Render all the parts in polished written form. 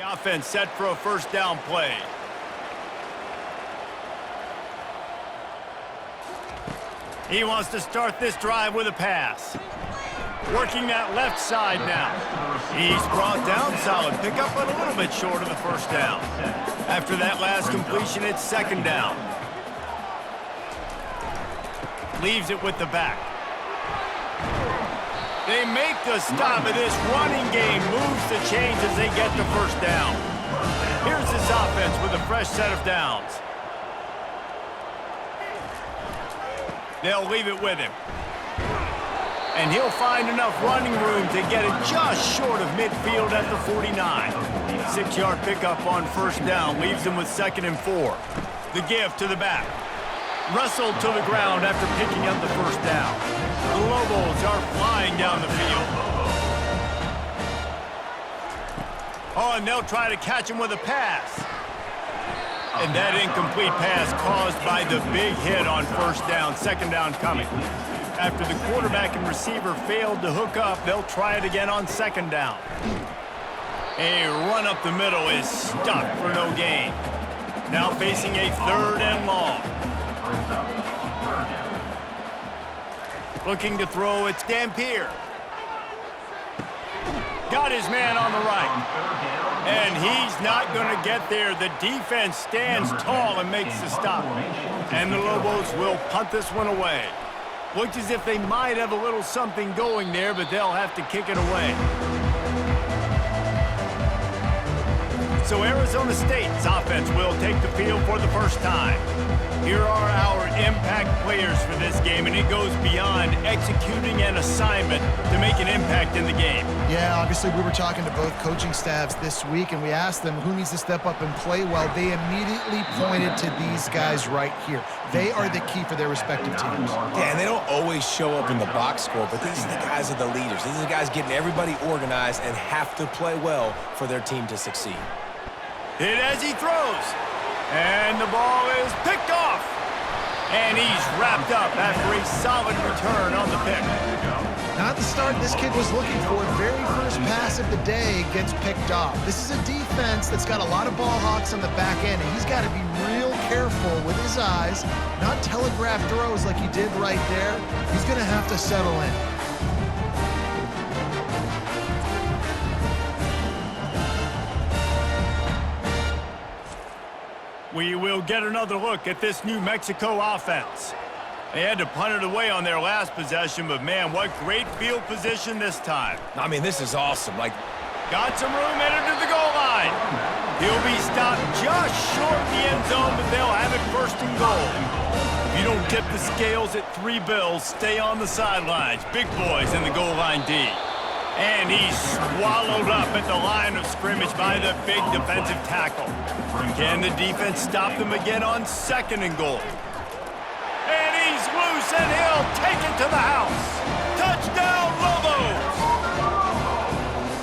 The offense set for a first down play. He wants to start this drive with a pass. Working that left side now. He's brought down, solid pickup, but a little bit short of the first down. After that last completion, it's second down. Leaves it with the back. They make the stop, and this running game moves the chains as they get the first down. Here's this offense with a fresh set of downs. They'll leave it with him. And he'll find enough running room to get it just short of midfield at the 49. 6-yard pickup on first down leaves him with 2nd and 4. The give to the back. Wrestled to the ground after picking up the first down. The Lobos are flying down the field. Oh, and they'll try to catch him with a pass. And that incomplete pass caused by the big hit on first down. Second down coming. After the quarterback and receiver failed to hook up, they'll try it again on second down. A run up the middle is stuck for no gain. Now facing a 3rd and long. Looking to throw, it's Dampier. Got his man on the right. And he's not going to get there. The defense stands tall and makes the stop. And the Lobos will punt this one away. Looks as if they might have a little something going there, but they'll have to kick it away. So Arizona State's offense will take the field for the first time. Here are our impact players for this game, and it goes beyond executing an assignment to make an impact in the game. Yeah, obviously we were talking to both coaching staffs this week, and we asked them who needs to step up and play well. They immediately pointed to these guys right here. They are the key for their respective teams. Yeah, and they don't always show up in the box score, but these are the guys who are the leaders. These are the guys getting everybody organized and have to play well for their team to succeed. Hit as he throws. And the ball is picked off. And he's wrapped up after a solid return on the pick. Not the start this kid was looking for. Very first pass of the day gets picked off. This is a defense that's got a lot of ball hawks on the back end, and he's got to be real careful with his eyes, not telegraph throws like he did right there. He's going to have to settle in. We will get another look at this New Mexico offense. They had to punt it away on their last possession, but man, what great field position this time. I mean, this is awesome. Got some room headed to the goal line. He'll be stopped just short of the end zone, but they'll have it 1st and goal. If you don't tip the scales at 3 bills, stay on the sidelines. Big boys in the goal line D. And he's swallowed up at the line of scrimmage by the big defensive tackle. Can the defense stop them again on 2nd and goal? And he's loose, and he'll take it to the house. Touchdown, Lobos!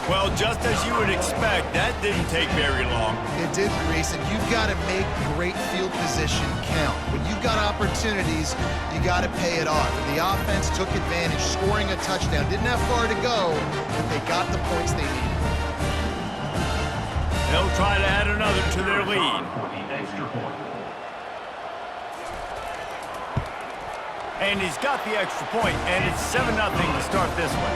Well, just as you would expect, that didn't take very long. It did, Reese, and you've got to make great field position count. When you've got opportunities, you got to pay it off. And the offense took advantage, scoring a touchdown. Didn't have far to go, but they got the points they needed. They'll try to add another to their lead. And he's got the extra point, and it's 7-0 to start this one.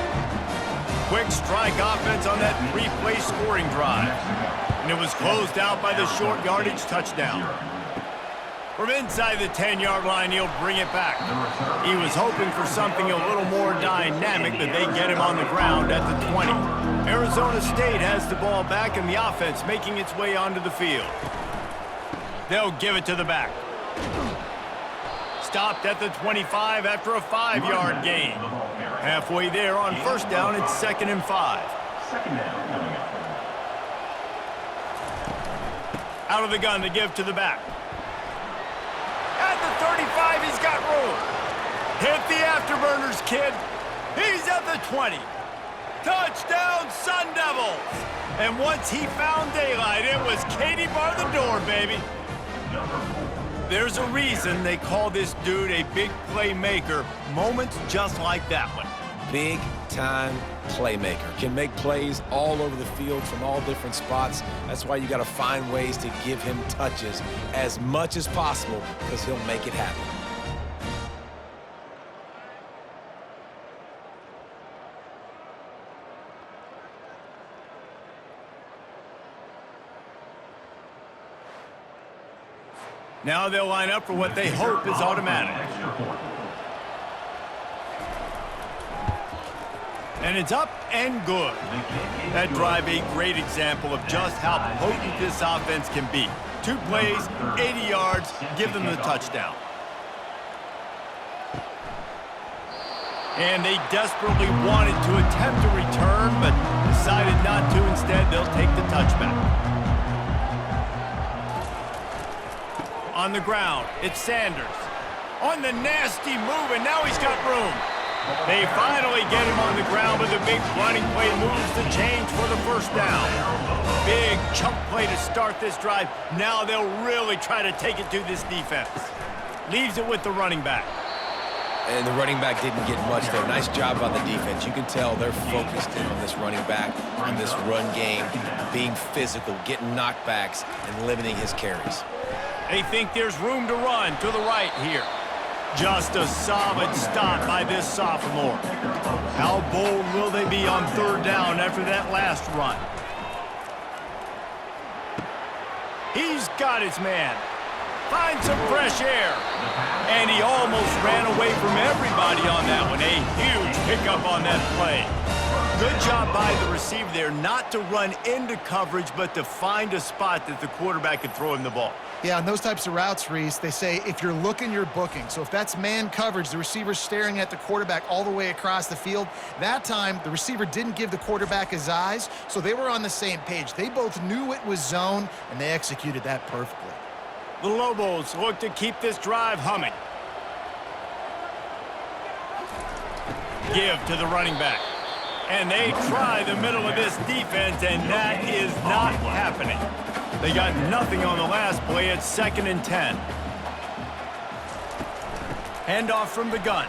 Quick strike offense on that 3-play scoring drive. And it was closed out by the short yardage touchdown. From inside the 10-yard line, he'll bring it back. He was hoping for something a little more dynamic, but they get him on the ground at the 20. Arizona State has the ball back, and the offense making its way onto the field. They'll give it to the back. Stopped at the 25 after a 5-yard gain. Halfway there on first down, it's 2nd and 5. Out of the gun to give to the back. At the 35, he's got room. Hit the afterburners, kid. He's at the 20. Touchdown, Sun Devils. And once he found daylight, it was Katie bar the door, baby. There's a reason they call this dude a big playmaker. Moments just like that one. big-time playmaker. Can make plays all over the field from all different spots. That's why you got to find ways to give him touches as much as possible because he'll make it happen. Now they'll line up for what they hope is automatic. And it's up and good. That drive, a great example of just how potent this offense can be. 2 plays, 80 yards, give them the touchdown. And they desperately wanted to attempt a return, but decided not to. Instead, they'll take the touchback. On the ground, it's Sanders. On the nasty move, and now he's got room. They finally get him on the ground, but the big running play moves the chains for the first down. Big chunk play to start this drive. Now they'll really try to take it to this defense. Leaves it with the running back. And the running back didn't get much there. Nice job by the defense. You can tell they're focused in on this running back, on this run game, being physical, getting knockbacks, and limiting his carries. They think there's room to run to the right here. Just a solid stop by this sophomore. How bold will they be on 3rd down after that last run? He's got his man. Finds some fresh air. And he almost ran away from everybody on that one. A huge pickup on that play. Good job by the receiver there not to run into coverage, but to find a spot that the quarterback could throw him the ball. Yeah, on those types of routes, Reese, they say if you're looking, you're booking. So if that's man coverage, the receiver's staring at the quarterback all the way across the field. That time, the receiver didn't give the quarterback his eyes, so they were on the same page. They both knew it was zone, and they executed that perfectly. The Lobos look to keep this drive humming. Give to the running back. And they try the middle of this defense, and that is not happening. They got nothing on the last play. It's 2nd and 10. Handoff from the gun.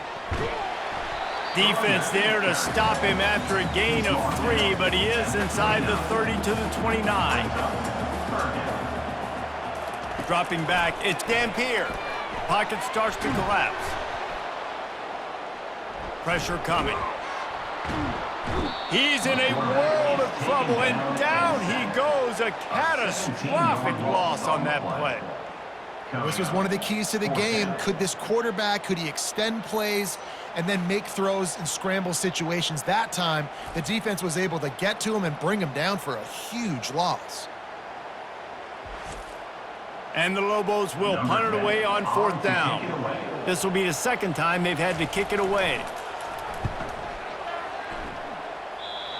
Defense there to stop him after a gain of 3, but he is inside the 30 to the 29. Dropping back, it's Dampier. Pocket starts to collapse. Pressure coming. He's in a world of trouble, and down he goes. A catastrophic loss on that play. This was one of the keys to the game. Could this quarterback, could he extend plays and then make throws in scramble situations? That time, the defense was able to get to him and bring him down for a huge loss. And the Lobos will punt it away on 4th down. This will be the 2nd time they've had to kick it away.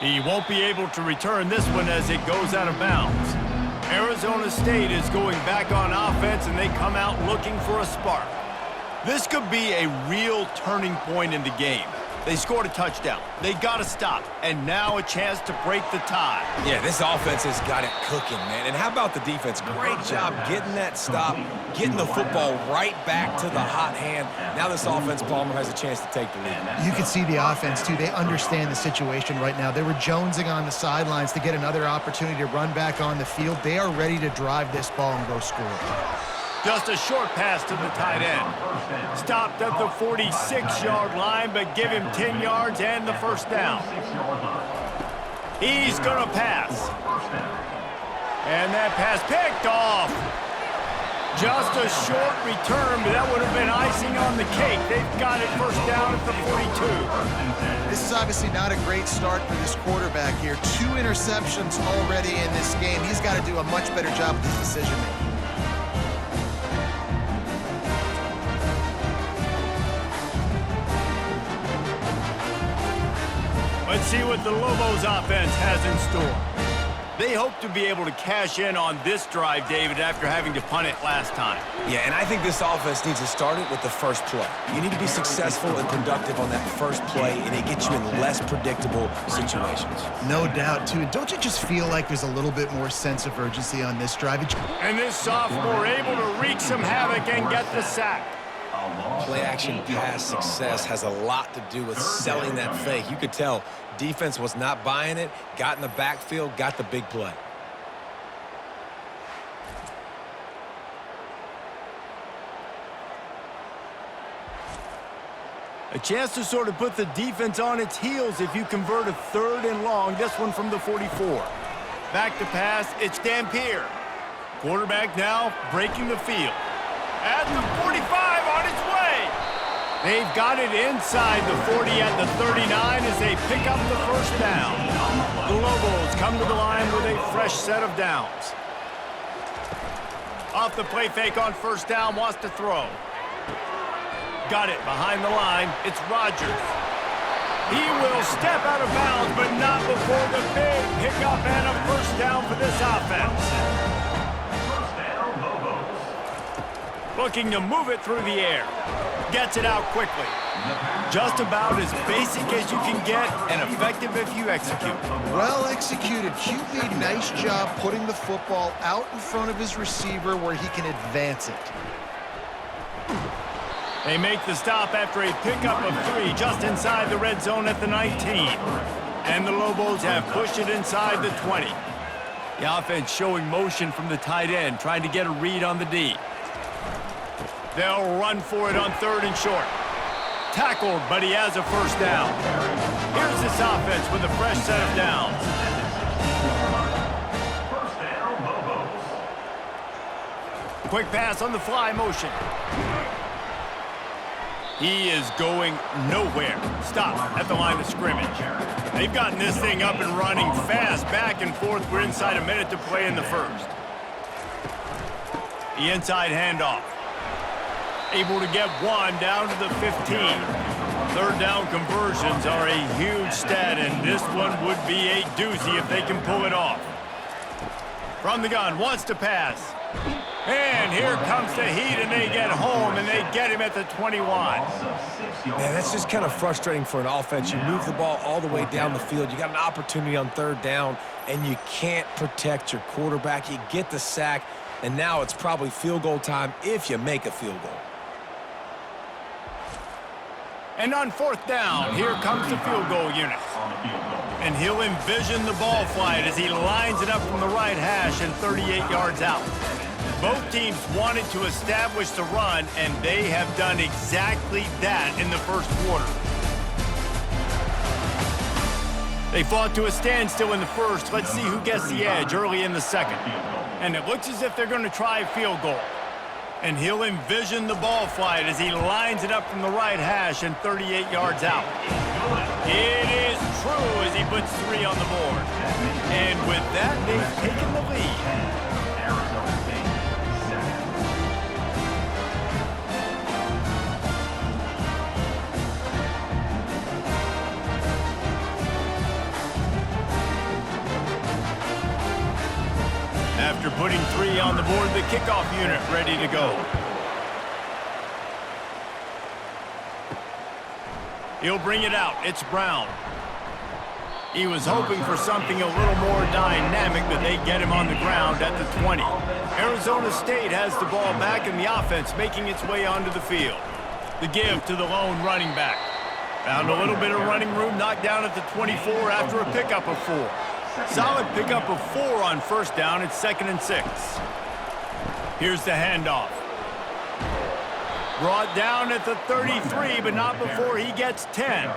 He won't be able to return this one as it goes out of bounds. Arizona State is going back on offense, and they come out looking for a spark. This could be a real turning point in the game. They scored a touchdown. They got to stop. And now a chance to break the tie. Yeah, this offense has got it cooking, man. And how about the defense? Great job getting that stop, getting the football right back to the hot hand. Now this offense, Palmer, has a chance to take the lead. You can see the offense, too. They understand the situation right now. They were jonesing on the sidelines to get another opportunity to run back on the field. They are ready to drive this ball and go score. Just a short pass to the tight end. Stopped at the 46-yard line, but give him 10 yards and the first down. He's going to pass. And that pass picked off. Just a short return, but that would have been icing on the cake. They've got it first down at the 42. This is obviously not a great start for this quarterback here. 2 interceptions already in this game. He's got to do a much better job with his decision-making. Let's see what the Lobos offense has in store. They hope to be able to cash in on this drive, David, after having to punt it last time. Yeah, and I think this offense needs to start it with the first play. You need to be successful and productive on that first play, and it gets you in less predictable situations. No doubt, too. And don't you just feel like there's a little bit more sense of urgency on this drive? And this sophomore able to wreak some havoc and get the sack. play-action pass success has a lot to do with selling that fake. You could tell defense was not buying it, got in the backfield, got the big play. A chance to sort of put the defense on its heels if you convert a 3rd and long. This one from the 44. Back to pass, it's Dampier. Quarterback now breaking the field. At the 45, on its way. They've got it inside the 40 at the 39 as they pick up the first down. The Lobos come to the line with a fresh set of downs. Off the play fake on first down, wants to throw. Got it behind the line. It's Rodgers. He will step out of bounds, but not before the big pickup and a first down for this offense. Looking to move it through the air. Gets it out quickly. Just about as basic as you can get and effective if you execute. Well executed. QB, nice job putting the football out in front of his receiver where he can advance it. They make the stop after a pickup of 3 just inside the red zone at the 19. And the Lobos have pushed it inside the 20. The offense showing motion from the tight end, trying to get a read on the D. They'll run for it on 3rd and short. Tackled, but he has a first down. Here's this offense with a fresh set of downs. Quick pass on the fly motion. He is going nowhere. Stop at the line of scrimmage. They've gotten this thing up and running fast, back and forth. We're inside a minute to play in the first. The inside handoff. Able to get 1 down to the 15. 3rd down conversions are a huge stat, and this one would be a doozy if they can pull it off. From the gun, wants to pass. And here comes the heat, and they get home, and they get him at the 21. Man, that's just kind of frustrating for an offense. You move the ball all the way down the field. You got an opportunity on 3rd down, and you can't protect your quarterback. You get the sack, and now it's probably field goal time if you make a field goal. And on 4th down, here comes the field goal unit. And he'll envision the ball flight as he lines it up from the right hash and 38 yards out. Both teams wanted to establish the run, and they have done exactly that in the first quarter. They fought to a standstill in the first. Let's see who gets the edge early in the second. And it looks as if they're going to try a field goal. And he'll envision the ball flight as he lines it up from the right hash and 38 yards out. It is true as he puts 3 on the board. And with that, they've taken the lead. After putting 3 on the board, the kickoff unit ready to go. He'll bring it out. It's Brown. He was hoping for something a little more dynamic, but they get him on the ground at the 20. Arizona State has the ball back in the offense, making its way onto the field. The give to the lone running back. Found a little bit of running room, knocked down at the 24 after a pickup of 4. Solid pickup of 4 on first down. It's 2nd and 6. Here's the handoff. Brought down at the 33, but not before he gets 10.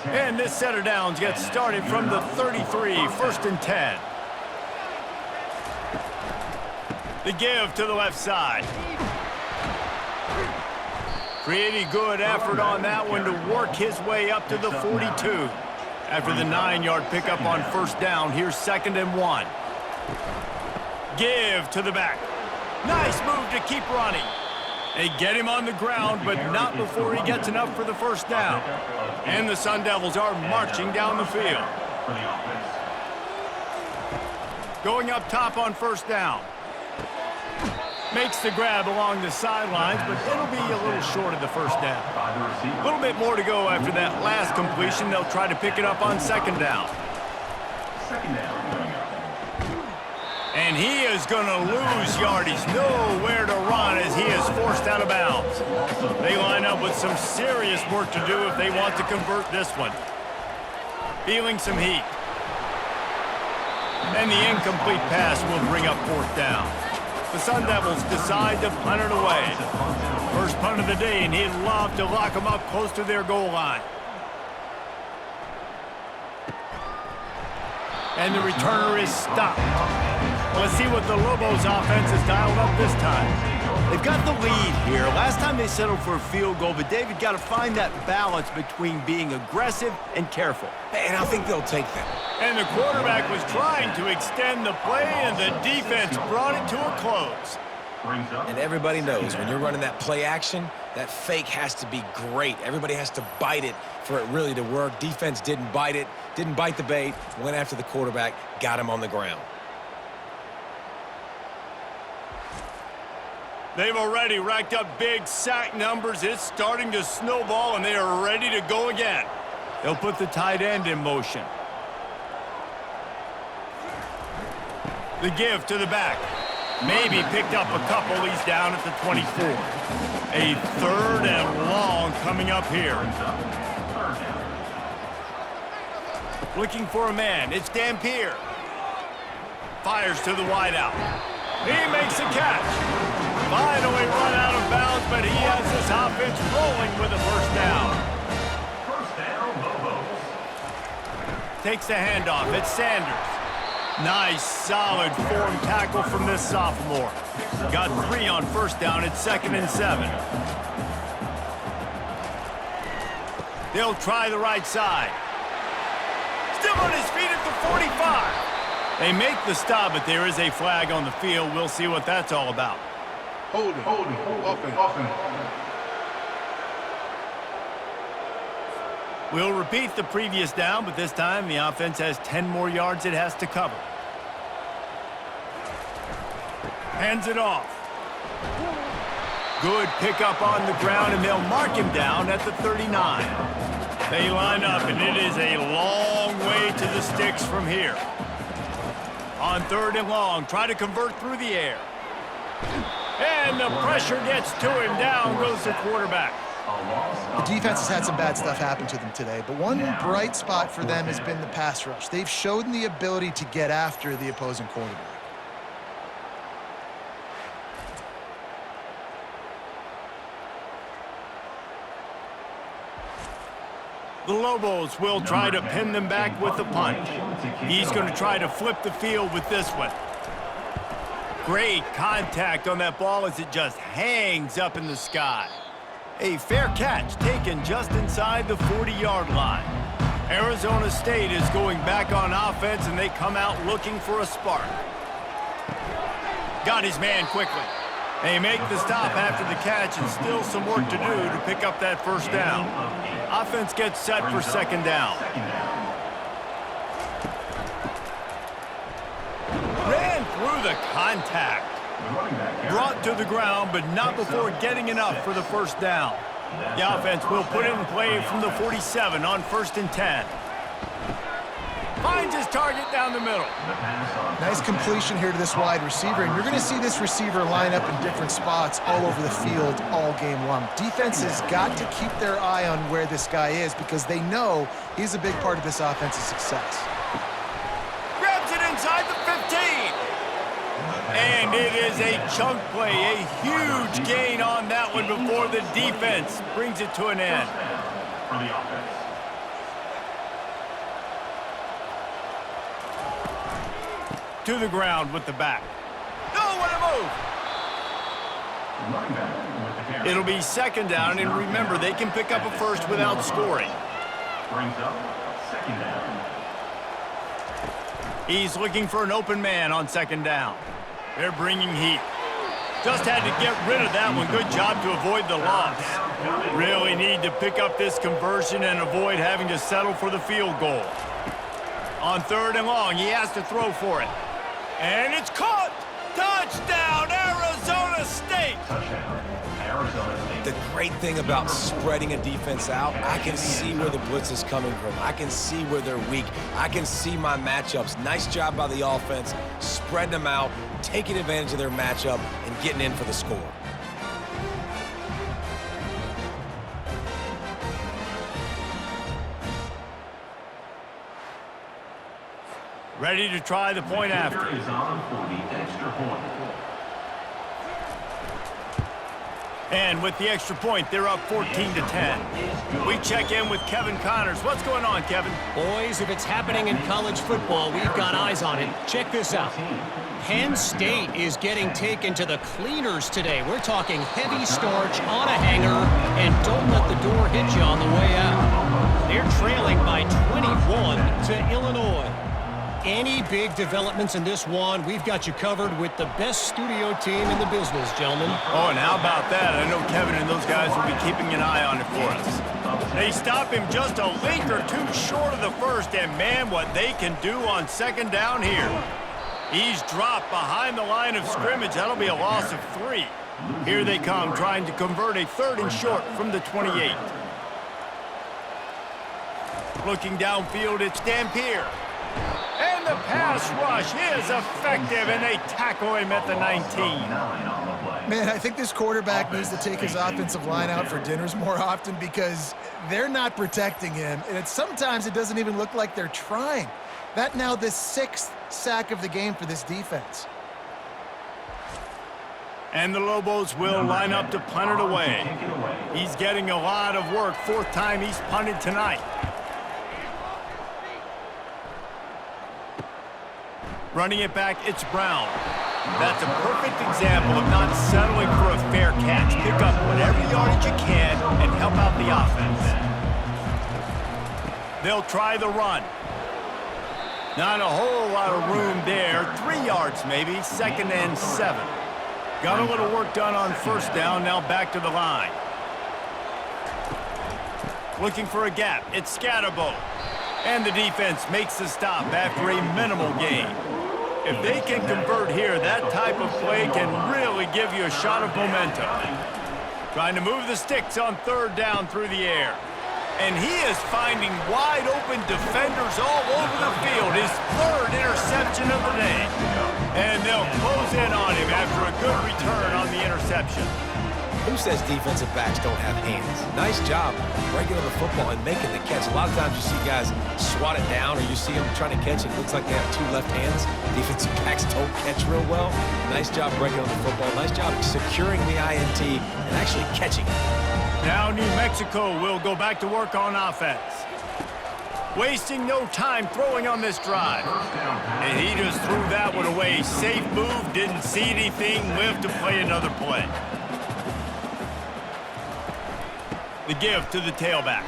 And this set of downs gets started from the 33, 1st and 10. The give to the left side. Pretty good effort on that one to work his way up to the 42. After the 9-yard pickup on first down, here's 2nd and 1. Give to the back. Nice move to keep running. They get him on the ground, but not before he gets enough for the first down. And the Sun Devils are marching down the field. Going up top on first down. Makes the grab along the sidelines, but it'll be a little short of the first down. A little bit more to go after that last completion. They'll try to pick it up on 2nd down. And he is going to lose yardage. Nowhere to run as he is forced out of bounds. They line up with some serious work to do if they want to convert this one. Feeling some heat. And the incomplete pass will bring up fourth down. The Sun Devils decide to punt it away. First punt of the day, and he'd love to lock them up close to their goal line. And the returner is stopped. Let's see what the Lobos offense has dialed up this time. They've got the lead here. Last time they settled for a field goal, but David got to find that balance between being aggressive and careful. And I think they'll take that. And the quarterback was trying to extend the play, and the defense brought it to a close. And everybody knows when you're running that play action, that fake has to be great. Everybody has to bite it for it really to work. Defense didn't bite it, didn't bite the bait, went after the quarterback, got him on the ground. They've already racked up big sack numbers. It's starting to snowball, and they are ready to go again. They'll put the tight end in motion. The give to the back. Maybe picked up a couple. He's down at the 24. A third and long coming up here. Looking for a man. It's Dampier. Fires to the wideout. He makes a catch. Finally run out of bounds, but he has this offense rolling with a first down. First down, Lobos. Takes the handoff. It's Sanders. Nice, solid form tackle from this sophomore. Got 3 on first down. It's 2nd and 7. They'll try the right side. Still on his feet at the 45. They make the stop, but there is a flag on the field. We'll see what that's all about. Holding, offense. We'll repeat the previous down, but this time the offense has 10 more yards it has to cover. Hands it off. Good pickup on the ground, and they'll mark him down at the 39. They line up, and it is a long way to the sticks from here. On 3rd and long, try to convert through the air. And the pressure gets to him. Down goes the quarterback. The defense has had some bad stuff happen to them today, but one bright spot for them has been the pass rush. They've shown the ability to get after the opposing quarterback. The Lobos will try to pin them back with the punch. He's going to try to flip the field with this one. Great contact on that ball as it just hangs up in the sky. A fair catch taken just inside the 40-yard line. Arizona State is going back on offense, and they come out looking for a spark. Got his man quickly. They make the stop after the catch, and still some work to do to pick up that first down. Offense gets set for 2nd down. Ran through the contact. Brought to the ground, but not before getting enough for the first down. The offense will put it in play from the 47 on 1st and 10. Finds his target down the middle. Nice completion here to this wide receiver, and you're going to see this receiver line up in different spots all over the field all game long. Defense has got to keep their eye on where this guy is because they know he's a big part of this offense's success. Grabs it inside the 15. And it is a chunk play, a huge gain on that one before the defense brings it to an end. For the offense. To the ground with the back. No, what a move! Running back with the carry. It'll be 2nd down, and remember, they can pick up a first without scoring. Brings up 2nd down. He's looking for an open man on 2nd down. They're bringing heat. Just had to get rid of that one. Good job to avoid the loss. Really need to pick up this conversion and avoid having to settle for the field goal. On 3rd and long, he has to throw for it. And it's caught! Touchdown, Arizona State! Touchdown, Arizona State. The great thing about spreading a defense out, I can see where the blitz is coming from. I can see where they're weak. I can see my matchups. Nice job by the offense, spreading them out, taking advantage of their matchup, and getting in for the score. Ready to try the point after. Is on for the extra point. And with the extra point, they're up 14-10. We check in with Kevin Connors. What's going on, Kevin? Boys, if it's happening in college football, we've got eyes on it. Check this out. Penn State is getting taken to the cleaners today. We're talking heavy starch on a hanger, and don't let the door hit you on the way out. They're trailing by 21 to Illinois. Any big developments in this one, we've got you covered with the best studio team in the business, gentlemen. Oh, and how about that? I know Kevin and those guys will be keeping an eye on it for us. They stop him just a length or two short of the first, and man, what they can do on second down here. He's dropped behind the line of scrimmage. That'll be a loss of 3. Here they come, trying to convert a 3rd and short from the 28. Looking downfield, it's Dampier. And the pass rush is effective, and they tackle him at the 19. Man, I think this quarterback needs to take his offensive line out for dinners more often because they're not protecting him, and sometimes it doesn't even look like they're trying. That now the 6th sack of the game for this defense. And the Lobos will line up to punt it away. He's getting a lot of work. 4th time he's punted tonight. Running it back, it's Brown. That's a perfect example of not settling for a fair catch. Pick up whatever yardage you can and help out the offense. They'll try the run. Not a whole lot of room there. 3 yards maybe, 2nd and 7. Got a little work done on 1st down, now back to the line. Looking for a gap, it's Scatterbo. And the defense makes the stop after a minimal gain. If they can convert here, that type of play can really give you a shot of momentum. Trying to move the sticks on 3rd down through the air. And he is finding wide open defenders all over the field. His 3rd interception of the day. And they'll close in on him after a good return on the interception. Who says defensive backs don't have hands? Nice job breaking on the football and making the catch. A lot of times you see guys swat it down or you see them trying to catch it. It looks like they have 2 left hands. Defensive backs don't catch real well. Nice job breaking on the football. Nice job securing the INT and actually catching it. Now New Mexico will go back to work on offense. Wasting no time throwing on this drive. And he just threw that one away. Safe move, didn't see anything, lived to play another play. The give to the tailback.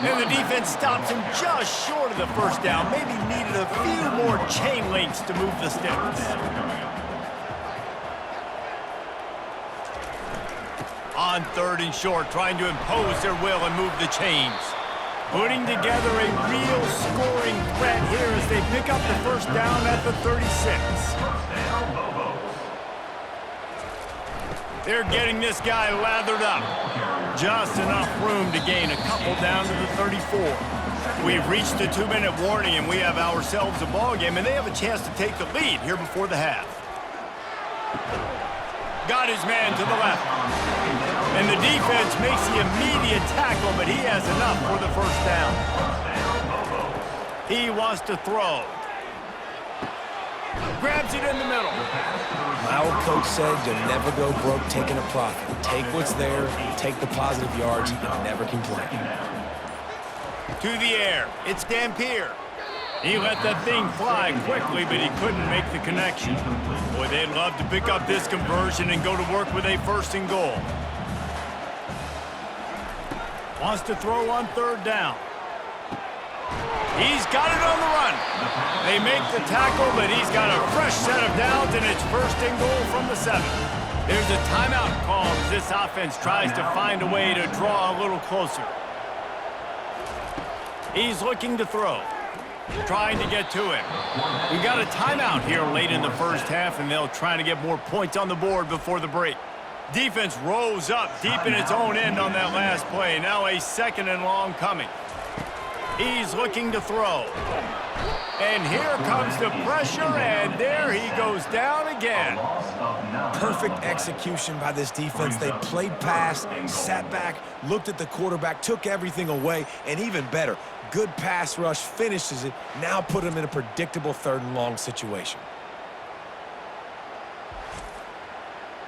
And the defense stops him just short of the 1st down. Maybe needed a few more chain links to move the sticks. On 3rd and short, trying to impose their will and move the chains. Putting together a real scoring threat here as they pick up the 1st down at the 36. They're getting this guy lathered up. Just enough room to gain a couple down to the 34. We've reached the 2-minute warning, and we have ourselves a ball game, and they have a chance to take the lead here before the half. Got his man to the left. And the defense makes the immediate tackle, but he has enough for the 1st down. He wants to throw. Grabs it in the middle. My old coach said you'll never go broke taking a profit. Take what's there, take the positive yards, and never complain. To the air, it's Dampier. He let that thing fly quickly, but he couldn't make the connection. Boy, they'd love to pick up this conversion and go to work with a 1st and goal. Wants to throw on 3rd down. He's got it on the run. They make the tackle, but he's got a fresh set of downs, and it's 1st and goal from the 7. There's a timeout call as this offense tries to find a way to draw a little closer. He's looking to throw. Trying to get to him. We got a timeout here late in the 1st half, and they'll try to get more points on the board before the break. Defense rose up deep in its own end on that last play. Now a 2nd and long coming. He's looking to throw. And here comes the pressure, and there he goes down again. Perfect execution by this defense. They played pass, sat back, looked at the quarterback, took everything away, and even better, good pass rush, finishes it, now put him in a predictable 3rd and long situation.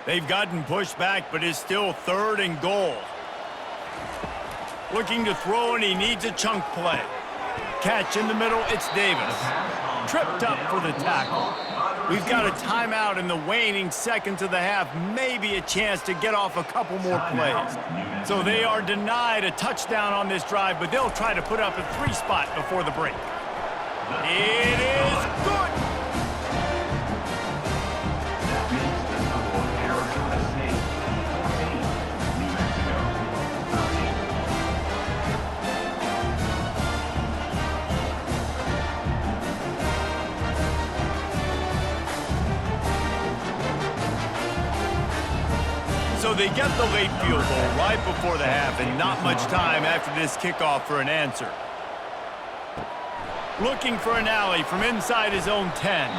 They've gotten pushed back, but it's still 3rd and goal. Looking to throw, and he needs a chunk play. Catch in the middle, it's Davis. Tripped up for the tackle. We've got a timeout in the waning seconds of the half, maybe a chance to get off a couple more plays. So they are denied a touchdown on this drive, but they'll try to put up a 3 spot before the break. It is good! So they get the late field goal right before the half, and not much time after this kickoff for an answer. Looking for an alley from inside his own 10.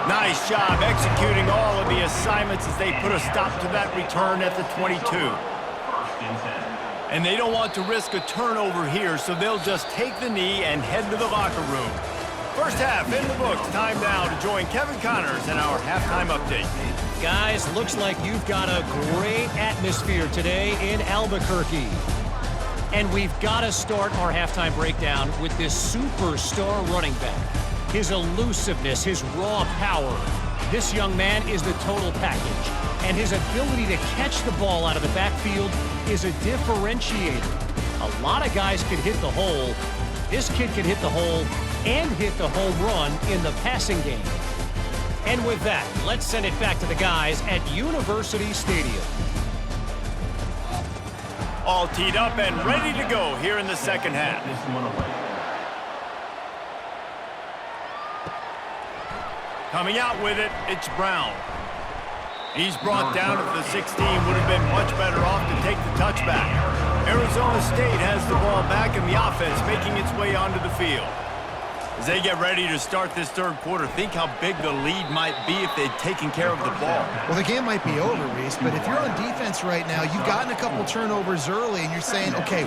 Nice job executing all of the assignments as they put a stop to that return at the 22. And they don't want to risk a turnover here, so they'll just take the knee and head to the locker room. First half in the books. Time now to join Kevin Connors in our halftime update. Guys, looks like you've got a great atmosphere today in Albuquerque. And we've got to start our halftime breakdown with this superstar running back. His elusiveness, his raw power. This young man is the total package. And his ability to catch the ball out of the backfield is a differentiator. A lot of guys can hit the hole. This kid can hit the hole and hit the home run in the passing game. And with that, let's send it back to the guys at University Stadium. All teed up and ready to go here in the second half. Coming out with it, it's Brown. He's brought down at the 16, would have been much better off to take the touchback. Arizona State has the ball back in the offense, making its way onto the field. As they get ready to start this 3rd quarter, think how big the lead might be if they'd taken care of the ball. Well, the game might be over, Reese, but if you're on defense right now, you've gotten a couple turnovers early, and you're saying, okay,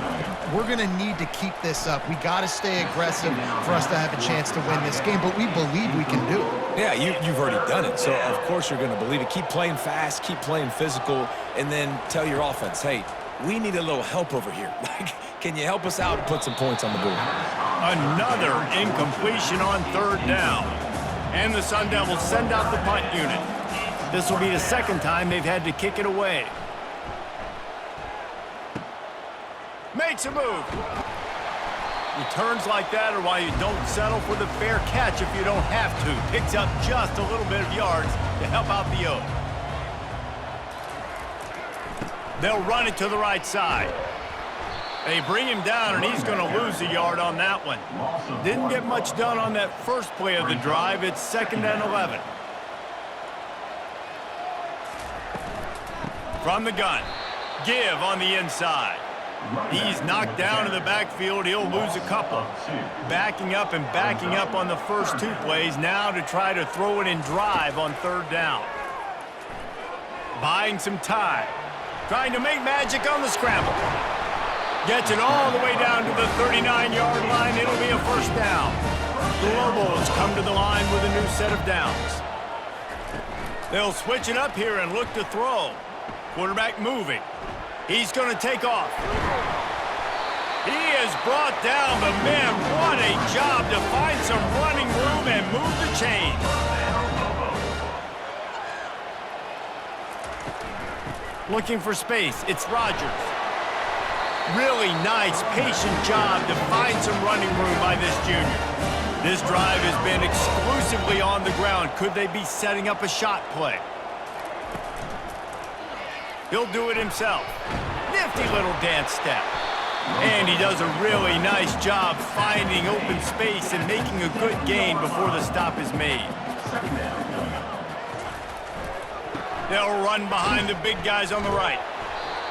we're going to need to keep this up. We got to stay aggressive for us to have a chance to win this game, but we believe we can do it. Yeah, you've already done it, so of course you're going to believe it. Keep playing fast, keep playing physical, and then tell your offense, hey, we need a little help over here. Can you help us out and put some points on the board? Another incompletion on 3rd down. And the Sun Devils send out the punt unit. This will be the 2nd time they've had to kick it away. Makes a move. Returns like that are why you don't settle for the fair catch if you don't have to. Picks up just a little bit of yards to help out the O. They'll run it to the right side. They bring him down, and he's going to lose a yard on that one. Didn't get much done on that first play of the drive. It's 2nd and 11. From the gun. Give on the inside. He's knocked down in the backfield. He'll lose a couple. Backing up and backing up on the first 2 plays now to try to throw it in drive on 3rd down. Buying some time. Trying to make magic on the scramble. Gets it all the way down to the 39-yard line. It'll be a 1st down. The Lobos come to the line with a new set of downs. They'll switch it up here and look to throw. Quarterback moving. He's going to take off. He is brought down, but man, what a job to find some running room and move the chains. Looking for space, it's Rodgers. Really nice, patient job to find some running room by this junior. This drive has been exclusively on the ground. Could they be setting up a shot play? He'll do it himself. Nifty little dance step. And he does a really nice job finding open space and making a good gain before the stop is made. They'll run behind the big guys on the right.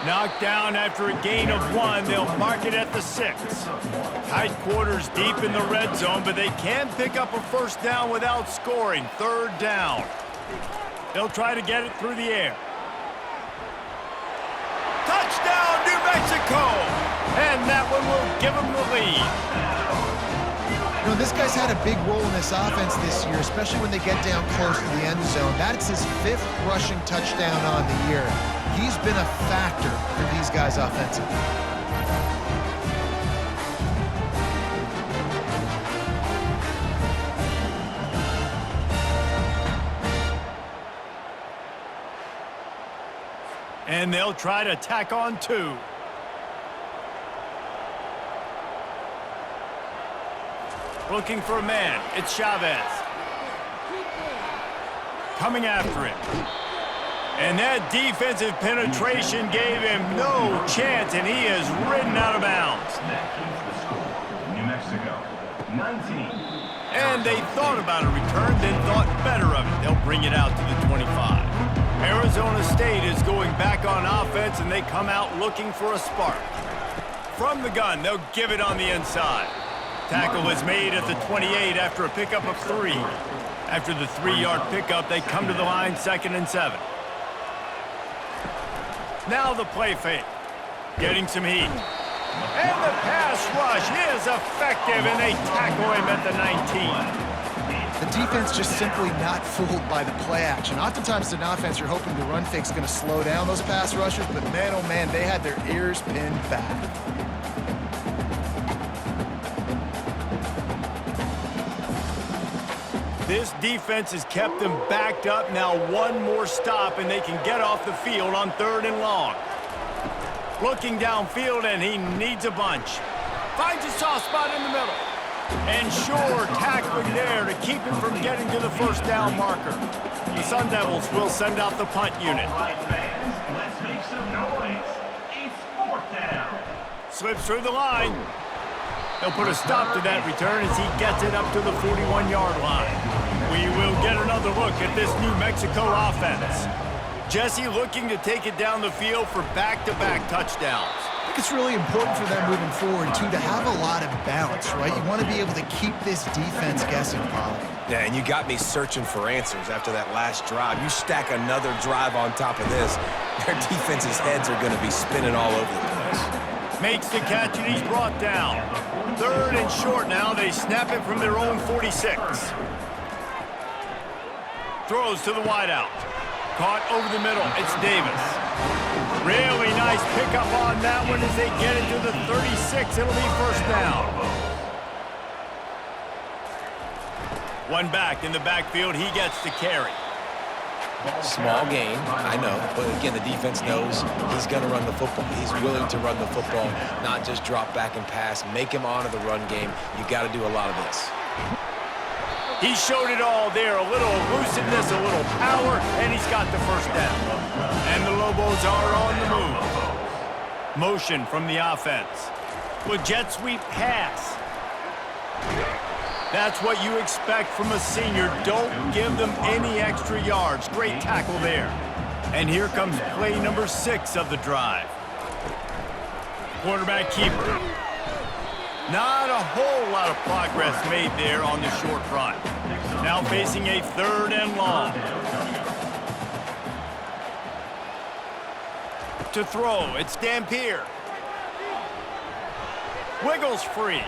Knocked down after a gain of 1. They'll mark it at the 6. Tight quarters deep in the red zone, but they can pick up a first down without scoring. 3rd down. They'll try to get it through the air. Touchdown, New Mexico! And that one will give them the lead. You know, this guy's had a big role in this offense this year, especially when they get down close to the end zone. That's his 5th rushing touchdown on the year. He's been a factor for these guys offensively. And they'll try to tack on 2. Looking for a man. It's Chavez. Coming after him. And that defensive penetration gave him no chance, and he is ridden out of bounds. New Mexico, 19. And they thought about a return, then thought better of it. They'll bring it out to the 25. Arizona State is going back on offense, and they come out looking for a spark. From the gun, they'll give it on the inside. Tackle is made at the 28 after a pickup of 3. After the 3-yard pickup, they come to the line 2nd and 7. Now the play fake. Getting some heat. And the pass rush is effective, and they tackle him at the 19. The defense just simply not fooled by the play action. Oftentimes in offense, you're hoping the run fake's going to slow down those pass rushers, but man, oh man, they had their ears pinned back. This defense has kept them backed up. Now 1 more stop, and they can get off the field on 3rd and long. Looking downfield, and he needs a bunch. Finds a soft spot in the middle. And sure tackling there to keep him from getting to the first down marker. The Sun Devils will send out the punt unit. Let's make some noise. It's 4th down. Slips through the line. They'll put a stop to that return as he gets it up to the 41-yard line. We will get another look at this New Mexico offense. Jesse looking to take it down the field for back-to-back touchdowns. I think it's really important for them moving forward, too, to have a lot of balance, right? You want to be able to keep this defense guessing, Polly. Yeah, and you got me searching for answers after that last drive. You stack another drive on top of this, their defense's heads are going to be spinning all over the place. Makes the catch, and he's brought down. 3rd and short now. They snap it from their own 46. Throws to the wideout. Caught over the middle. It's Davis. Really nice pickup on that one as they get it to the 36. It'll be first down. 1 back in the backfield. He gets to carry. Small gain, I know, but again, the defense knows he's going to run the football. He's willing to run the football, not just drop back and pass, make him honor the run game. You got to do a lot of this. He showed it all there, a little elusiveness, a little power, and he's got the first down. And the Lobos are on the move. Motion from the offense. With jet sweep pass. That's what you expect from a senior. Don't give them any extra yards. Great tackle there. And here comes play number 6 of the drive. Quarterback keeper. Not a whole lot of progress made there on the short run. Now facing a 3rd and long. To throw, it's Dampier. Wiggles free.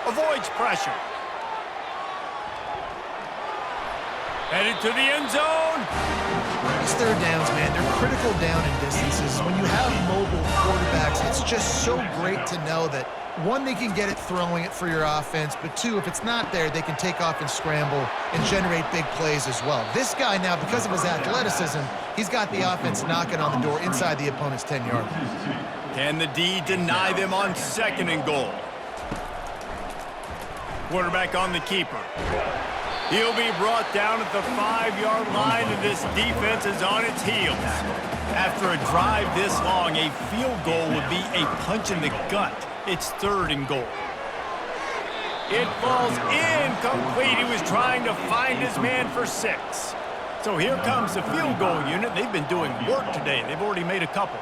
Avoids pressure. Headed to the end zone. These 3rd downs, man, they're critical down in distances. When you have mobile quarterbacks, it's just so great to know that, 1, they can get it throwing it for your offense, but 2, if it's not there, they can take off and scramble and generate big plays as well. This guy now, because of his athleticism, he's got the offense knocking on the door inside the opponent's 10-yard line. Can the D deny them on 2nd and goal? Quarterback on the keeper. He'll be brought down at the 5-yard line, and this defense is on its heels. After a drive this long, a field goal would be a punch in the gut. It's 3rd and goal. It falls incomplete. He was trying to find his man for 6. So here comes the field goal unit. They've been doing work today. They've already made a couple.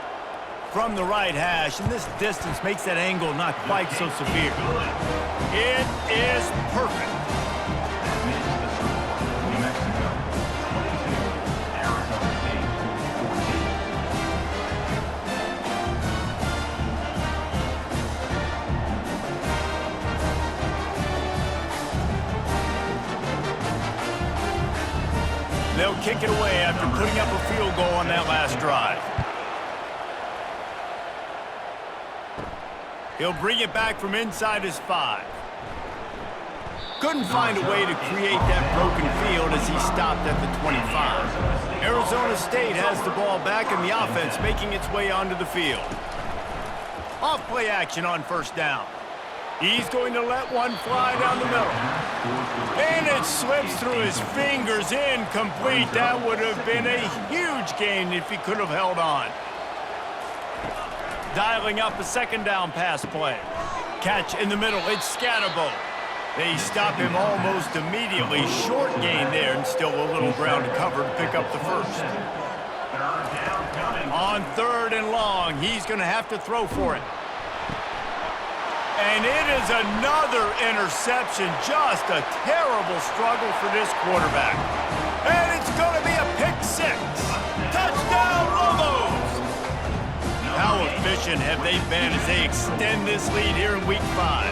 From the right hash, and this distance makes that angle not quite so severe. It is perfect. New Mexico, 22. Arizona State, 14. They'll kick it away after putting up a field goal on that last drive. He'll bring it back from inside his 5. Couldn't find a way to create that broken field as he stopped at the 25. Arizona State has the ball back and the offense making its way onto the field. Off-play action on first down. He's going to let one fly down the middle. And it slips through his fingers, incomplete. That would have been a huge gain if he could have held on. Dialing up a second down pass play. Catch in the middle, it's Scatterbo. They stop him almost immediately. Short gain there and still a little ground to cover to pick up the first. On 3rd and long, he's going to have to throw for it. And it is another interception. Just a terrible struggle for this quarterback. And it's going to be a pick 6. Touchdown, Lobos! How efficient have they been as they extend this lead here in Week 5?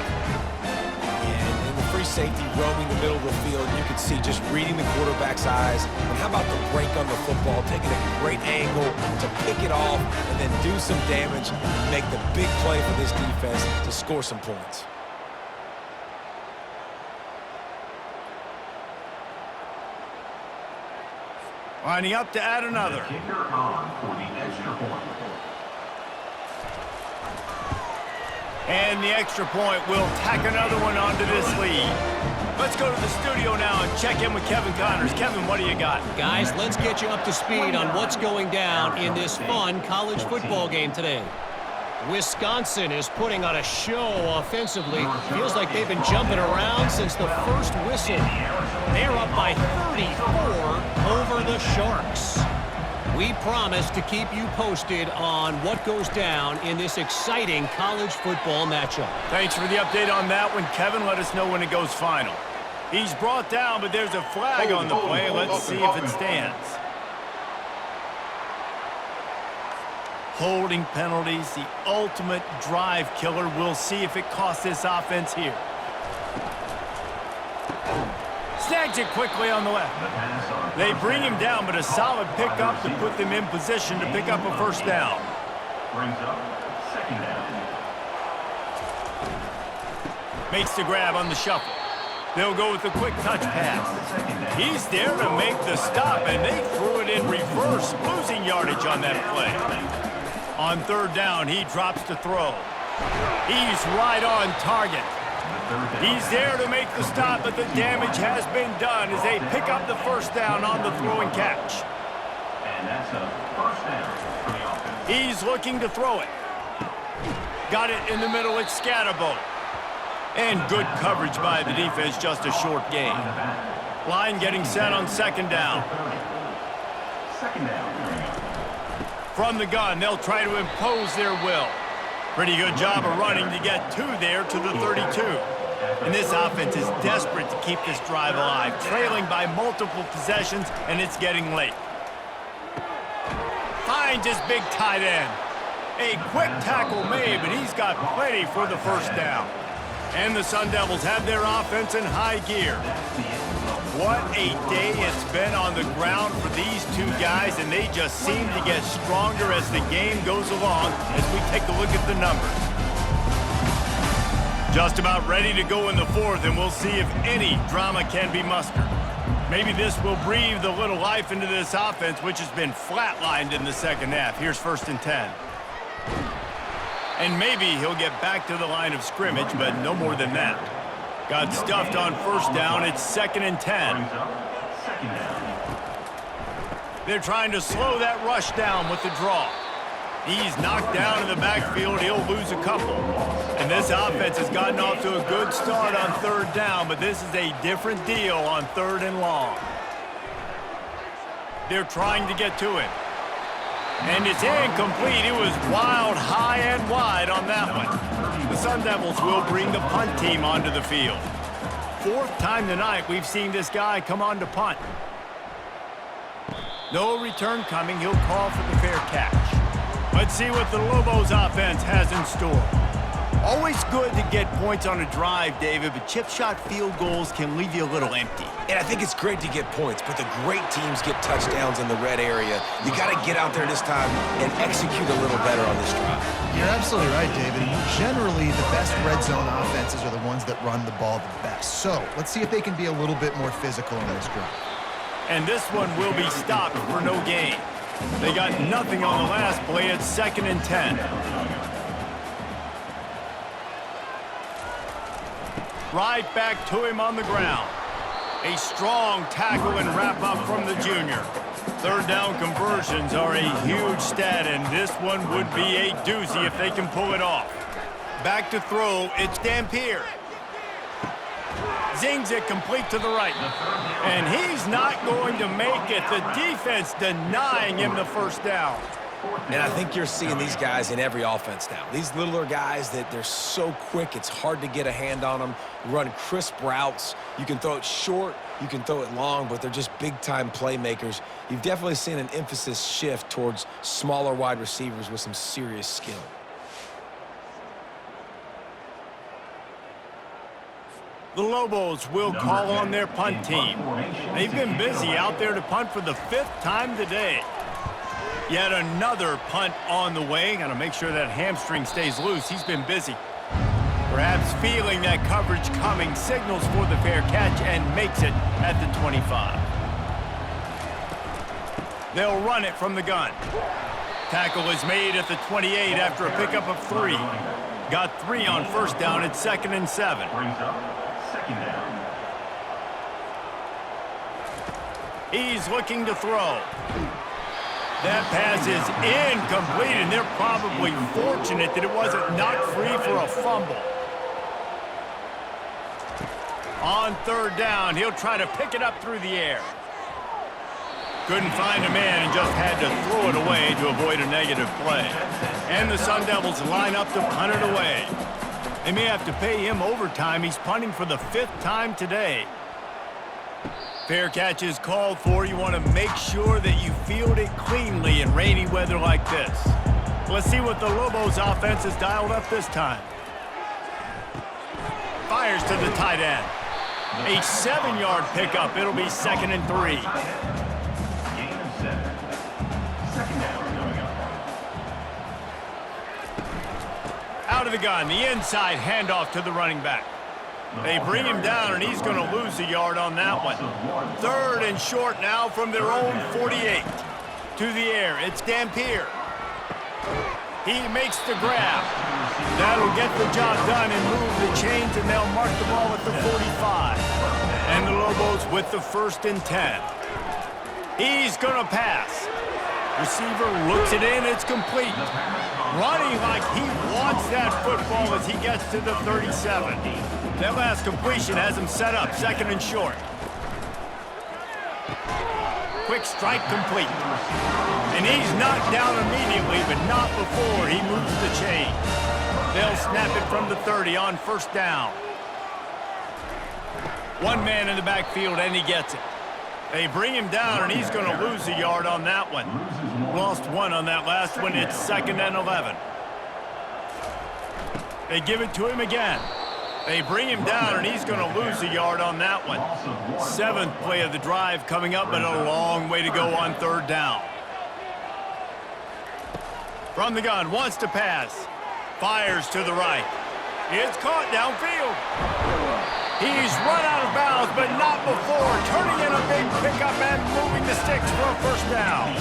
And in the free safety roaming the middle of the field, you can see just reading the quarterback's eyes. And how about the break on the football, taking a great angle to pick it off and then do some damage and make the big play for this defense to score some points. Lining up to add another. Kicker on for the extra point. And the extra point will tack another one onto this lead. Let's go to the studio now and check in with Kevin Connors. Kevin, what do you got? Guys, let's get you up to speed on what's going down in this fun college football game today. Wisconsin is putting on a show offensively. Feels like they've been jumping around since the first whistle. They're up by 34 over the Sharks. We promise to keep you posted on what goes down in this exciting college football matchup. Thanks for the update on that one, Kevin. Let us know when it goes final. He's brought down, but there's a flag on the play. Let's see if it stands. Holding penalties, the ultimate drive killer. We'll see if it costs this offense here. Snags it quickly on the left. They bring him down, but a solid pickup to put them in position to pick up a first down. Brings up second down. Makes the grab on the shuffle. They'll go with the quick touch pass. He's there to make the stop, and they threw it in reverse, losing yardage on that play. On 3rd down, he drops to throw. He's right on target. He's there to make the stop, but the damage has been done as they pick up the first down on the throw and catch. And that's a first down for the offense. He's looking to throw it. Got it in the middle, it's Scatterbo. And good coverage by the defense, just a short gain. Line getting set on 2nd down. Second down. From the gun, they'll try to impose their will. Pretty good job of running to get 2 there to the 32. And this offense is desperate to keep this drive alive, trailing by multiple possessions, and it's getting late. Finds his big tight end. A quick tackle made, but he's got plenty for the first down. And the Sun Devils have their offense in high gear. What a day it's been on the ground for these two guys, and they just seem to get stronger as the game goes along as we take a look at the numbers. Just about ready to go in the 4th, and we'll see if any drama can be mustered. Maybe this will breathe a little life into this offense, which has been flatlined in the second half. Here's 1st and 10. And maybe he'll get back to the line of scrimmage, but no more than that. Got stuffed on 1st down. It's 2nd and 10. They're trying to slow that rush down with the draw. He's knocked down in the backfield. He'll lose a couple. And this offense has gotten off to a good start on 3rd down, but this is a different deal on 3rd and long. They're trying to get to him. And it's incomplete. It was wild, high and wide on that one. The Sun Devils will bring the punt team onto the field. Fourth time tonight we've seen this guy come on to punt. No return coming. He'll call for the fair catch. Let's see what the Lobos offense has in store. Always good to get points on a drive, David, but chip shot field goals can leave you a little empty. And I think it's great to get points, but the great teams get touchdowns in the red area. You got to get out there this time and execute a little better on this drive. You're absolutely right, David. Generally, the best red zone offenses are the ones that run the ball the best. So let's see if they can be a little bit more physical in this drive. And this one will be stopped for no gain. They got nothing on the last play. It's 2nd and 10. Right back to him on the ground. A strong tackle and wrap-up from the junior. Third down conversions are a huge stat, and this one would be a doozy if they can pull it off. Back to throw, it's Dampier. Zings it complete to the right. And he's not going to make it. The defense denying him the first down. And I think you're seeing these guys in every offense now. These littler guys that they're so quick, it's hard to get a hand on them. Run crisp routes. You can throw it short, you can throw it long, but they're just big-time playmakers. You've definitely seen an emphasis shift towards smaller wide receivers with some serious skill. The Lobos will call on their punt team. They've been busy out there to punt for the 5th time today. Yet another punt on the way. Got to make sure that hamstring stays loose. He's been busy. Perhaps feeling that coverage coming, signals for the fair catch and makes it at the 25. They'll run it from the gun. Tackle is made at the 28 after a pickup of 3. Got 3 on first down at 2nd and 7. He's looking to throw. That pass is incomplete, and they're probably fortunate that it wasn't knocked free for a fumble. On third down, he'll try to pick it up through the air. Couldn't find a man and just had to throw it away to avoid a negative play. And the Sun Devils line up to punt it away. They may have to pay him overtime. He's punting for the 5th time today. Fair catch is called for. You want to make sure that you field it cleanly in rainy weather like this. Let's see what the Lobos offense has dialed up this time. Fires to the tight end. A 7-yard pickup. It'll be 2nd and 3. Gain of 7. 2nd down coming up. Out of the gun, the inside handoff to the running back. They bring him down, and he's going to lose a yard on that one. 3rd and short now from their own 48. To the air, it's Dampier. He makes the grab. That'll get the job done and move the chains, and they'll mark the ball at the 45. And the Lobos with the 1st and 10. He's going to pass. Receiver looks it in, it's complete. Running like he wants that football as he gets to the 37. That last completion has him set up, 2nd and short. Quick strike complete. And he's knocked down immediately, but not before he moves the chain. They'll snap it from the 30 on first down. One man in the backfield, and he gets it. They bring him down, and he's going to lose a yard on that one. Lost 1 on that last one. It's 2nd and 11. They give it to him again. They bring him down, and he's going to lose a yard on that one. 7th play of the drive coming up, but a long way to go on third down. From the gun, wants to pass. Fires to the right. It's caught downfield. He's run out of bounds, but not before turning in a big pickup and moving the sticks for a first down.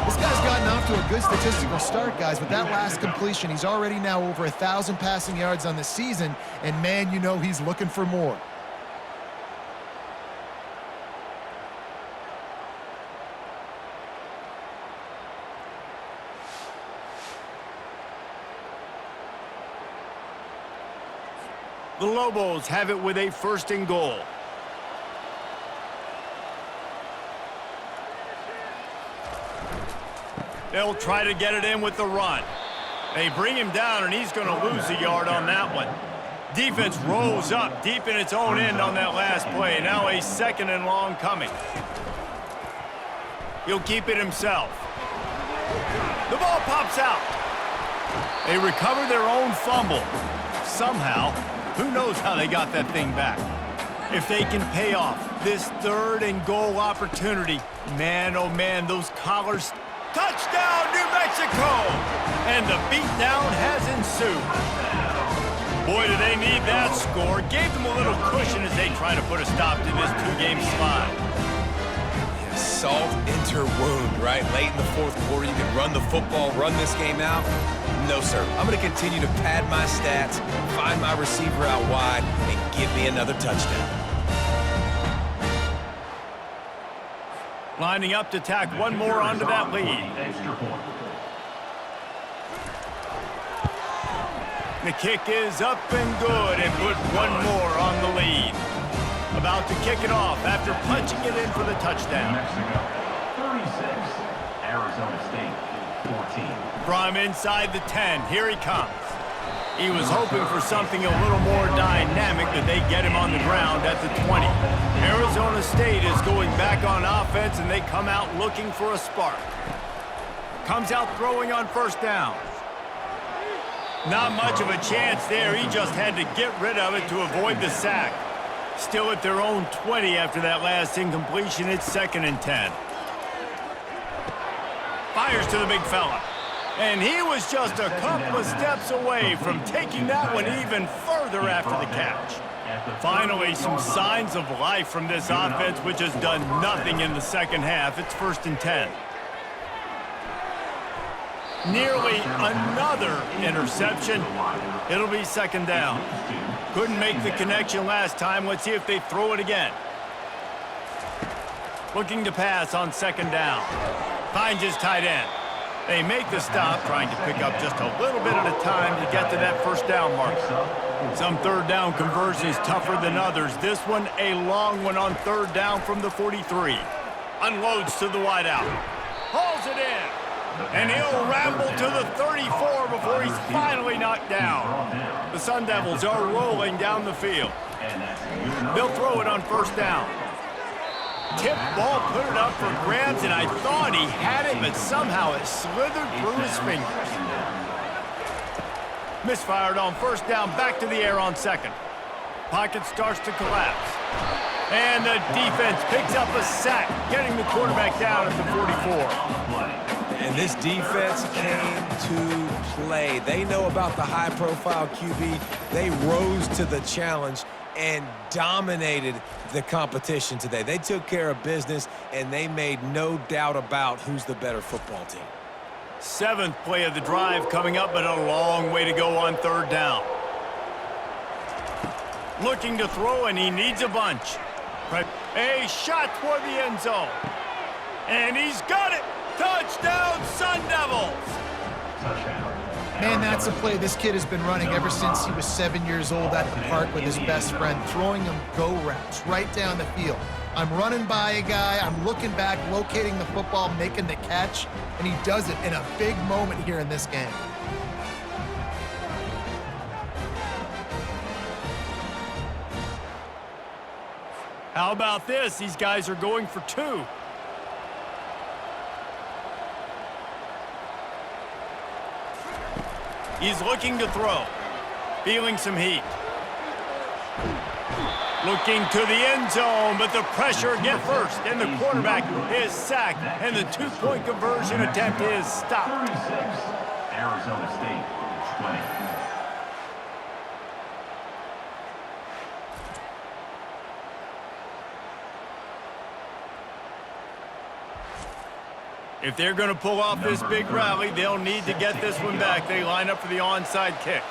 This guy's gotten off to a good statistical start, guys. With that last completion, he's already now over 1,000 passing yards on the season, and man, you know he's looking for more. The Lobos have it with a 1st and goal. They'll try to get it in with the run. They bring him down, and he's going to lose a yard on that one. Defense rolls up deep in its own end on that last play. Now a 2nd and long coming. He'll keep it himself. The ball pops out. They recover their own fumble. Somehow, who knows how they got that thing back. If they can pay off this 3rd and goal opportunity, man, oh man, those collars. Touchdown, New Mexico! And the beatdown has ensued. Boy, do they need that score. Gave them a little cushion as they try to put a stop to this 2-game slide. Yeah, salt into wound, right? Late in the 4th quarter, you can run the football, run this game out. No, sir. I'm going to continue to pad my stats, find my receiver out wide, and give me another touchdown. Lining up to tack one more onto that lead. The kick is up and good, and put one more on the lead. About to kick it off after punching it in for the touchdown. Mexico, 36. Arizona State, 14. From inside the 10, here he comes. He was hoping for something a little more dynamic, but they get him on the ground at the 20. Arizona State is going back on offense, and they come out looking for a spark. Comes out throwing on 1st down. Not much of a chance there. He just had to get rid of it to avoid the sack. Still at their own 20 after that last incompletion. It's 2nd and 10. Fires to the big fella. And he was just a couple of steps away from taking that one even further after the catch. Finally, some signs of life from this offense, which has done nothing in the 2nd half. It's 1st and 10. Nearly another interception. It'll be 2nd down. Couldn't make the connection last time. Let's see if they throw it again. Looking to pass on 2nd down. Finds his tight end. They make the stop, trying to pick up just a little bit at a time to get to that 1st down mark. Some 3rd down conversions tougher than others. This one, a long one on 3rd down from the 43. Unloads to the wideout. Hauls it in. And he'll ramble to the 34 before he's finally knocked down. The Sun Devils are rolling down the field. They'll throw it on 1st down. Tip ball, put it up for grabs, and I thought he had it, but somehow it slithered through his fingers. Misfired on 1st down, back to the air on 2nd. Pocket starts to collapse. And the defense picks up a sack, getting the quarterback down at the 44. And this defense came to play. They know about the high-profile QB. They rose to the challenge and dominated the competition today. They took care of business, and they made no doubt about who's the better football team. 7th play of the drive coming up, but a long way to go on 3rd down. Looking to throw, and he needs a bunch. A shot toward the end zone. And he's got it! Touchdown, Sun Devils! Man, that's a play this kid has been running ever since he was 7 years old at the park with his best friend, throwing him go routes right down the field. I'm running by a guy, I'm looking back, locating the football, making the catch, and he does it in a big moment here in this game. How about this? These guys are going for 2. He's looking to throw. Feeling some heat. Looking to the end zone, but the pressure gets first, and the quarterback is sacked, and the 2-point conversion attempt is stopped. 36. Arizona State, 20. If they're going to pull off this big rally, they'll need to get this one back. They line up for the onside kick.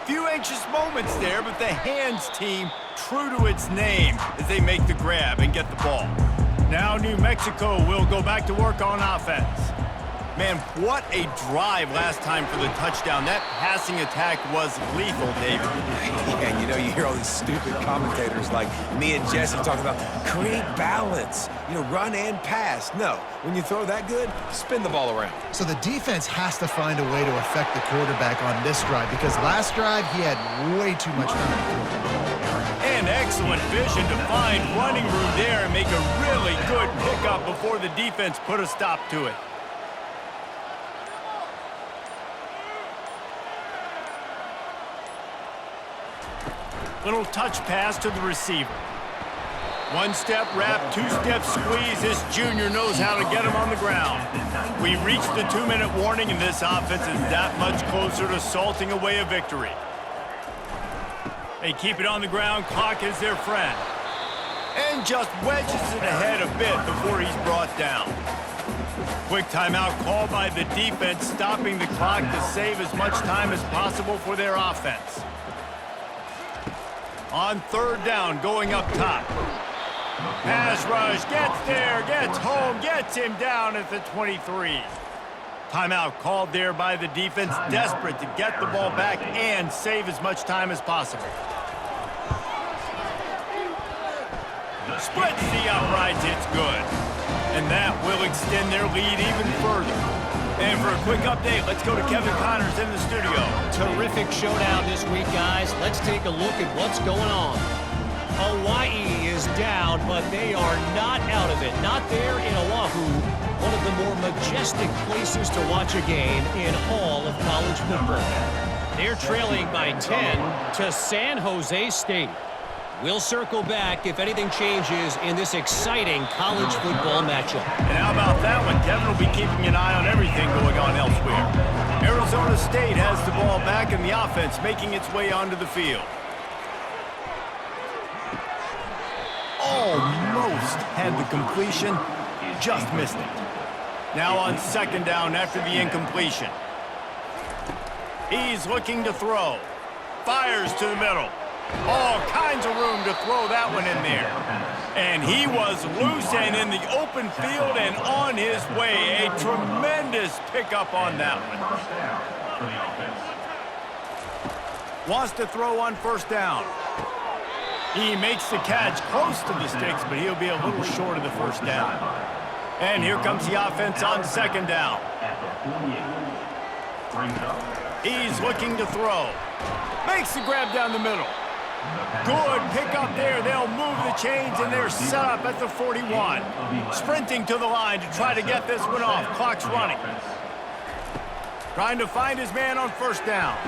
Few anxious moments there, but the hands team true to its name as they make the grab and get the ball. Now New Mexico will go back to work on offense. Man, what a drive last time for the touchdown. That passing attack was lethal, David. Yeah, you know, you hear all these stupid commentators like me and Jesse talking about create balance, you know, run and pass. No, when you throw that good, spin the ball around. So the defense has to find a way to affect the quarterback on this drive because last drive he had way too much time to throw. And excellent vision to find running room there and make a really good pickup before the defense put a stop to it. Little touch pass to the receiver. One-step wrap, two-step squeeze. This junior knows how to get him on the ground. We reached the 2-minute warning, and this offense is that much closer to salting away a victory. They keep it on the ground. Clock is their friend. And just wedges it ahead a bit before he's brought down. Quick timeout called by the defense, stopping the clock to save as much time as possible for their offense. On third down, going up top. Pass rush, gets there, gets home, gets him down at the 23. Timeout called there by the defense, desperate to get the ball back and save as much time as possible. Splits the uprights, it's good. And that will extend their lead even further. And for a quick update, let's go to Kevin Connors in the studio. Terrific showdown this week, guys. Let's take a look at what's going on. Hawaii is down, but they are not out of it. Not there in Oahu, one of the more majestic places to watch a game in all of college football. They're trailing by 10 to San Jose State. We'll circle back if anything changes in this exciting college football matchup. And how about that one? Kevin will be keeping an eye on everything going on elsewhere. Arizona State has the ball back and the offense making its way onto the field. Almost had the completion, just missed it. Now on second down after the incompletion. He's looking to throw. Fires to the middle. All kinds of room to throw that one in there. And he was loose and in the open field and on his way. A tremendous pickup on that one. Wants to throw on first down. He makes the catch close to the sticks, but he'll be a little short of the first down. And here comes the offense on second down. He's looking to throw. Makes the grab down the middle. Good pickup there. They'll move the chains, and they're set up at the 41. Sprinting to the line to try to get this one off. Clock's running. Trying to find his man on first down.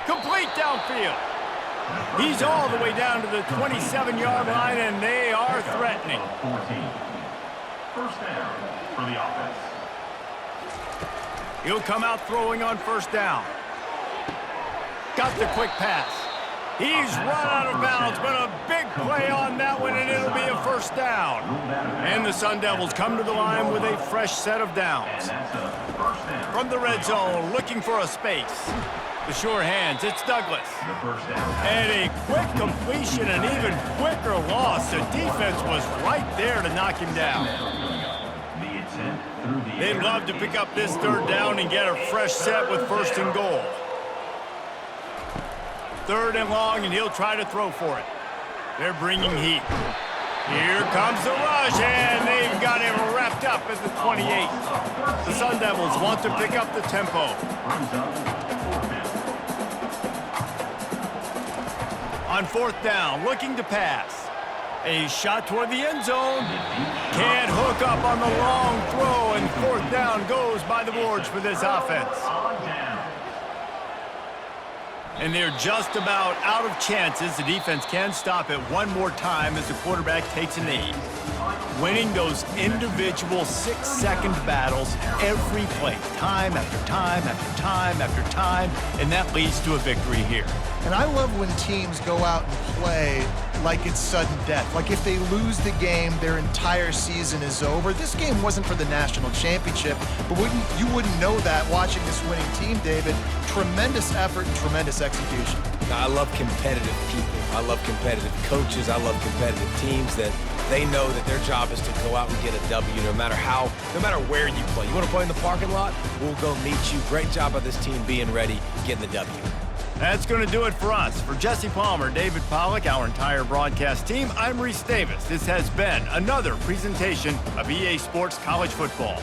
Complete downfield. He's all the way down to the 27-yard line, and they are threatening. First down for the offense. He'll come out throwing on first down. Got the quick pass. He's run out of bounds, but a big play on that one, and it'll be a first down. And the Sun Devils come to the line with a fresh set of downs. From the red zone, looking for a space. The sure hands, it's Douglas. And a quick completion, an even quicker loss. The defense was right there to knock him down. They'd love to pick up this third down and get a fresh set with first and goal. Third and long, and he'll try to throw for it. They're bringing heat. Here comes the rush, and they've got him wrapped up at the 28. The Sun Devils want to pick up the tempo. On fourth down, looking to pass. A shot toward the end zone. Can't hook up on the long throw, and fourth down goes by the boards for this offense. And they're just about out of chances. The defense can stop it one more time as the quarterback takes a knee. Winning those individual 6-second battles every play, time after time after time after time, and that leads to a victory here. And I love when teams go out and play like it's sudden death. Like if they lose the game, their entire season is over. This game wasn't for the national championship, but you wouldn't know that watching this winning team, David. Tremendous effort and tremendous execution. Now, I love competitive people. I love competitive coaches. I love competitive teams that they know that their job is to go out and get a W no matter where you play. You want to play in the parking lot? We'll go meet you. Great job of this team being ready, getting the W. That's going to do it for us. For Jesse Palmer, David Pollack, our entire broadcast team, I'm Reese Davis. This has been another presentation of EA Sports College Football.